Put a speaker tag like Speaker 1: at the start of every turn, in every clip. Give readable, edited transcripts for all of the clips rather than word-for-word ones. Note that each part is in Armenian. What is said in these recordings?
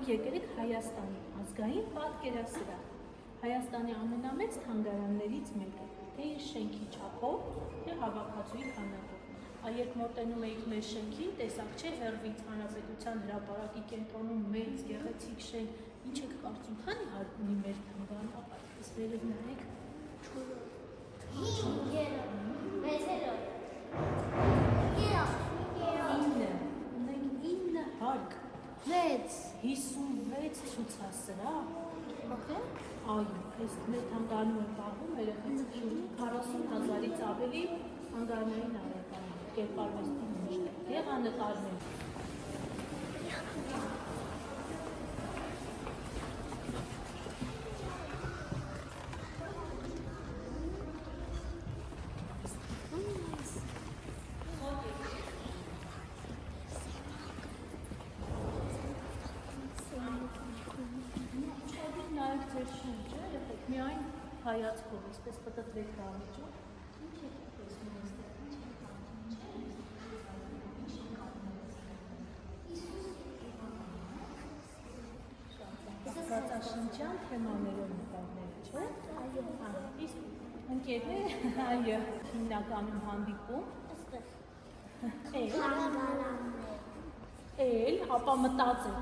Speaker 1: դուք եկել եք Հայաստանի ազգային պատկերասրահ, Հայաստանի ամենամեծ թանգարաններից մեկը, թե իր շենքի չափով, թե հավաքածուի քանակով։ Երբ մոտենում էիք մեր շենքին, տեսակ չէ հեռվից Հանրապետության հրապարակի կենտրոնում մեծ գեղեցիկ շենք, ինչ եք կարծում, քանի հարկ ունի մեր թանգարանը, այս վերև նայեք, 9 հարկ, 56 ցուցասրահ, այո, այս մեր թանգարանում են պահվում երեխեքից 40,000-ից ավելի թանգարանային առարկաներ, կերպարվեստի նմուշներ, գեղանկարներ։ Միայն հայացքով, այսպես պտտվեք դահլիճով, ինչ եք տեսնում այստեղ։ Բացաշնչյան թեմաներով նկարները, չէ՞։ Այո։ Իսկ ընկերներ, այո, հիմնականում հանդիպում։ Էլ, հապա մտածեք։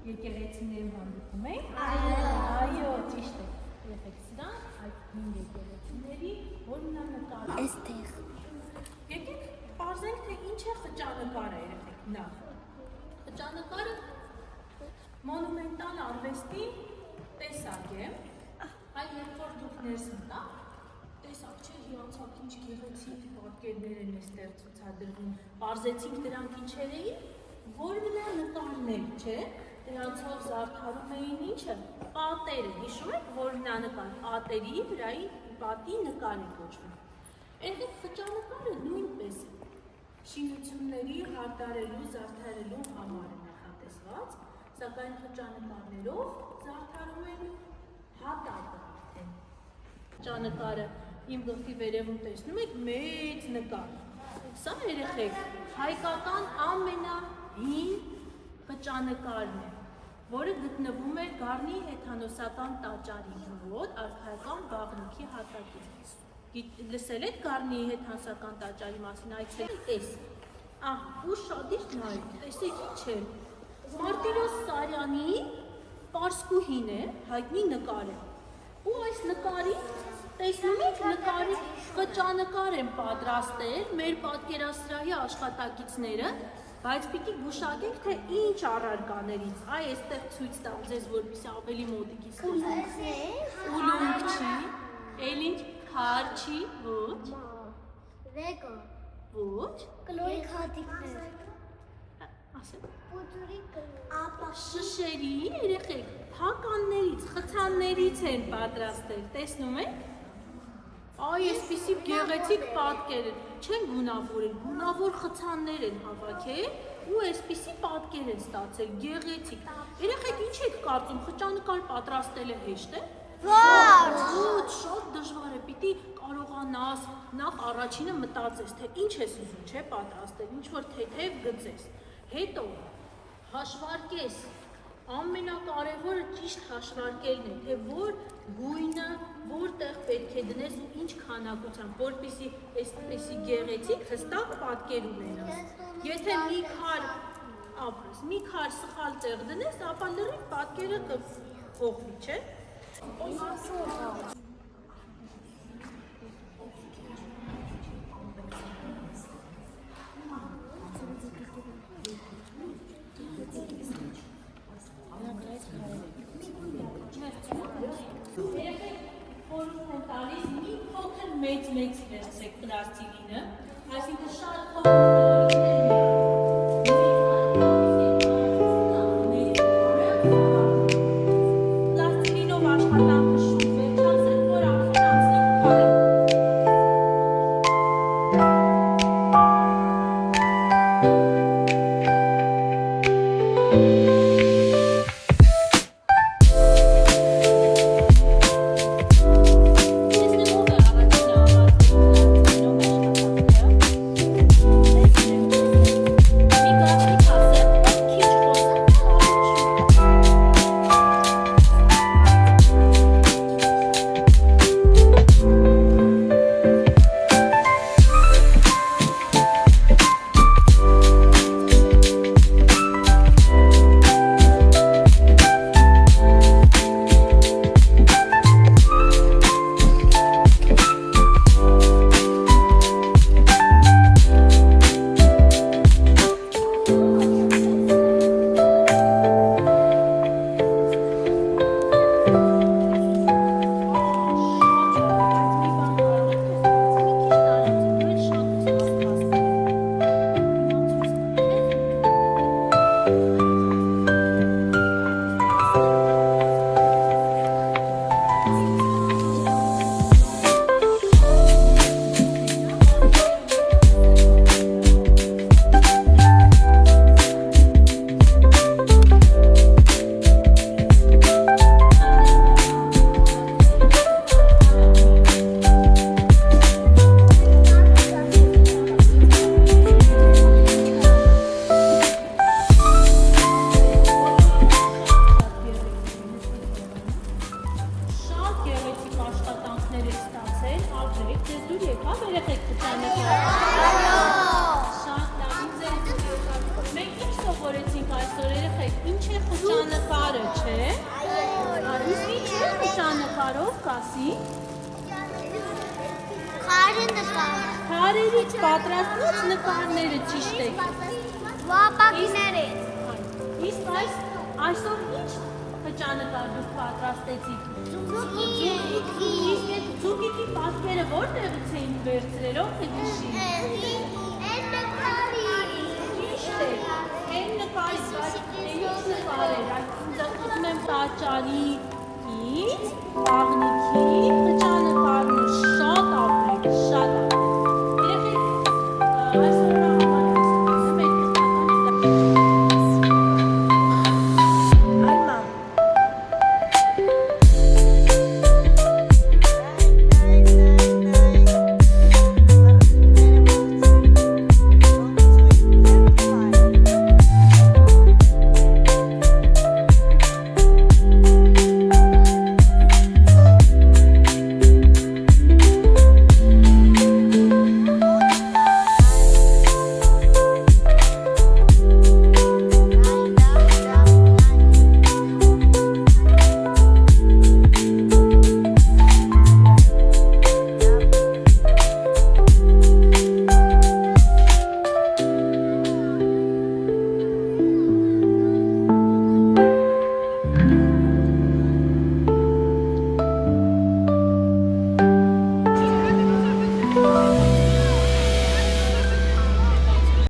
Speaker 1: Եկեղեցիներում հանդիպում եք։ Այո, ճիշտ է։ Եղեք սրան, այդ 5 եկեղեցիների, որ նա նկարը։
Speaker 2: Այստեղ։
Speaker 1: Եկեք պարզենք, թե ինչ է խճանկարը, երեխեք, նախ։ Խճանկարը մոնումենտալ արվեստի տեսակ է, այ երբ որ դուք ներս մտաք, տեսակ չէ հիացած ինչ գեղեցիկ պատկերներ են այստեղ ցուցադրվում, պարզեցինք դրանք ինչեր էին, որ նրա նկարներ, չէ։ Դրանցով զարդարում էին ինչը, պատերը, հիշում եք, որ նա նկար, պատերի վրայի պատի նկար է կոչվում։ Այնտեղ խճանկարը նույնպես շինությունների հարդարելու, զարդարելու համար է նախատեսված, սակայն խճանկարներով զարդարում են հատակը։ Խճանկարը իմ գլխի վերևում տեսնում եք մեծ նկար։ Սա երեխեք հայկական ամենահին խճանկարն է, որը գտնվում է Գառնի հեթանոսական տաճարի մոտ արքայական բաղնիքի հատակին։ Լսել եք Գառնի հեթանոսական տաճարի մասին, այցելել եք։ Ու շատ ինչ նայեք, տեսեք ինչ է։ Մարտիրոս Սարյանի Պարսկուհին է, հայտնի նկար է։ Ու այս նկարի, տեսնում եք, նկարի խճանկար են պատրաստել մեր պատկերասրահի աշխատակիցները, բայց պիտի գուշակենք, թե ինչ առարկաներից, այստեղ ցույց տամ ձեզ, որպեսզի ավելի մոտիկից տեսնեք։ Ուլունք չի, էլ ինչ, քար չի, ոչ։
Speaker 2: Վեգո։
Speaker 1: Ոչ։
Speaker 2: Կլորի խատիկներ։
Speaker 1: Ասեմ։
Speaker 2: Պուտուրի կլոր։
Speaker 1: Շշերի, երեխեք, փականներից, խցաններից են պատրաստել, տեսնում եք։ Այսպիսի գեղեցիկ պատկեր չեն գունավորել, գունավոր խցաններ են հավաքել ու այսպիսի պատկեր են ստացել, գեղեցիկ։ Երեխեք ինչ եք կարծում, խճանկար պատրաստելը հեշտ է։ Ոչ, շատ դժվար է, պիտի կարողանաս նախ առաջինը մտածես, թե ինչ ես ուզում, չէ, պատրաստել, ինչ որ թեթև գծես, հետո հաշվարկես, ամենակարևորը ճիշտ հաշվարկելն է, թե որ գույնը որտեղ պետք է դնես ու ինչ քանակությամբ, որպեսզի այսպեսի գեղեցիկ հստակ պատկեր ունենաս։ Եթե մի քար սխալ տեղ դնես, ապա լրիվ պատկերը կփոխվի, չէ՞։ Մի փոքր մեծ վերցրեք պլաստիլինը, այսինքն շատ փոքր պլաստիլինով աշխատանքը շուտ վերջացեք, որ անցնենք քարը։ նկարով կասի։
Speaker 2: Քարի նկար։
Speaker 1: Քարերից պատրաստված նկարները ճիշտ է։
Speaker 2: Վապակիներից։
Speaker 1: Իսկ այսօր ինչ խճանկար դուք պատրաստեցիք։ Իսկ այդ ձուկիկի պատկերը որտեղից էին վերցրել, ով կհիշի։ Ճիշտ է։ Այն նկարից ինչ նկարեր, ուզում եմ տաճարից,